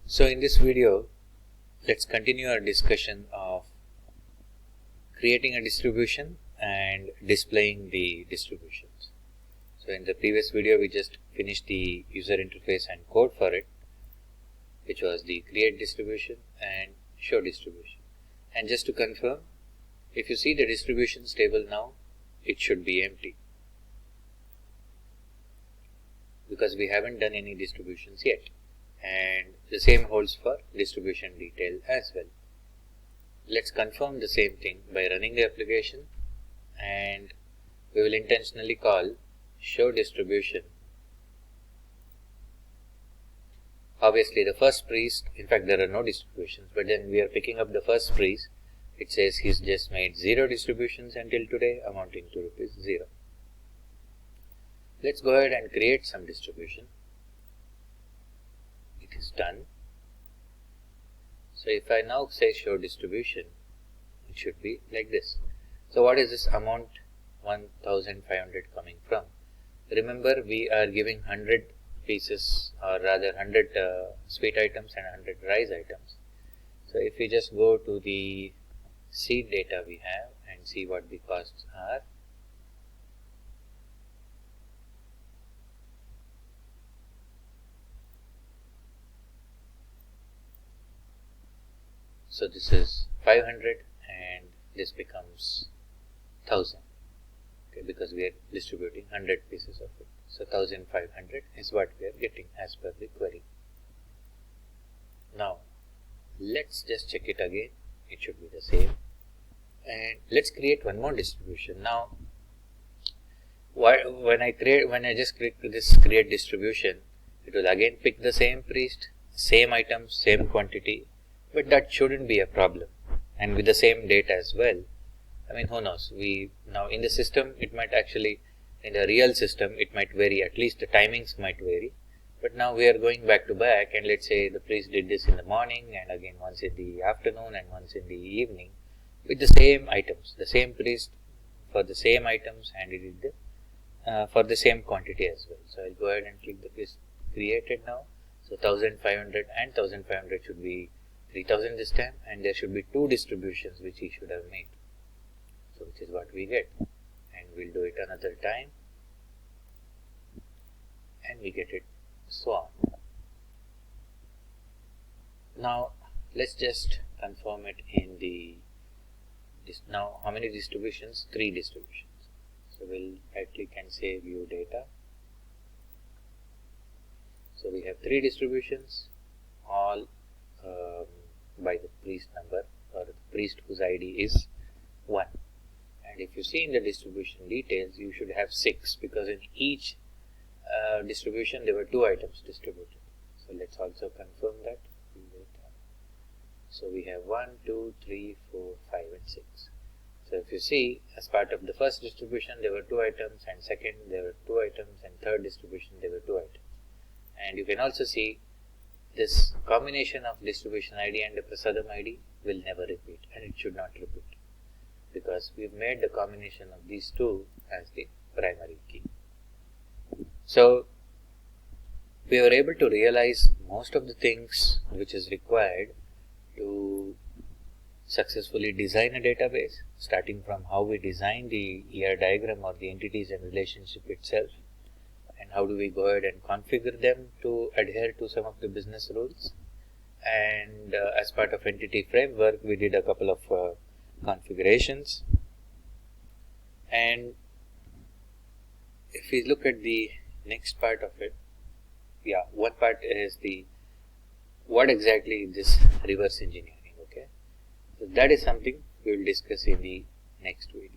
So in this video, let's continue our discussion of creating a distribution and displaying the distributions. So in the previous video, we just finished the user interface and code for it, which was the create distribution and show distribution. And just to confirm, if you see the distributions table now, it should be empty because we haven't done any distributions yet. And the same holds for distribution detail as well. Let's confirm the same thing by running the application, and we will intentionally call show distribution. Obviously the first priest, in fact there are no distributions, but then we are picking up the first priest. It says he's just made 0 distributions until today, amounting to ₹0. Let's go ahead and create some distribution. It is done. So if I now say show distribution, it should be like this. So what is this amount 1500 coming from? Remember, we are giving 100 pieces, or rather 100 sweet items and 100 rice items. So if we just go to the seed data we have and see what the costs are, so this is 500 and this becomes 1000, okay, because we are distributing 100 pieces of it. So 1500 is what we are getting as per the query. Now let's just check it again. It should be the same. And let's create one more distribution. Now when I just click this create distribution, it will again pick the same priest, same items, same quantity. But that shouldn't be a problem, and with the same date as well. I mean, who knows? Now in the system, it might actually, in the real system, it might vary. At least the timings might vary. But now we are going back to back, and let's say the priest did this in the morning, and again once in the afternoon, and once in the evening, with the same items, the same priest for the same items, and it did for the same quantity as well. So I'll go ahead and click the priest created now. So 1500 and 1500 should be 3000 this time, and there should be 2 distributions which he should have made. So which is what we get, and we'll do it another time, and we get it so on. Now let's just confirm it in the now how many distributions? 3 distributions. So we'll right click and say view data. So we have 3 distributions, all by the priest number, or the priest whose ID is 1. And if you see in the distribution details, you should have 6, because in each distribution there were 2 items distributed. So let's also confirm that. So we have 1, 2, 3, 4, 5 and 6. So if you see, as part of the first distribution there were 2 items, and second there were 2 items, and third distribution there were 2 items. And you can also see this combination of distribution ID and the Prasadam ID will never repeat, and it should not repeat, because we've made the combination of these 2 as the primary key. So we were able to realize most of the things which is required to successfully design a database, starting from how we design the ER diagram or the entities and relationship itself, and how do we go ahead and configure them to adhere to some of the business rules. And as part of entity framework, we did a couple of configurations. And if we look at the next part of it, one part is what exactly is this reverse engineering, okay? So that is something we will discuss in the next video.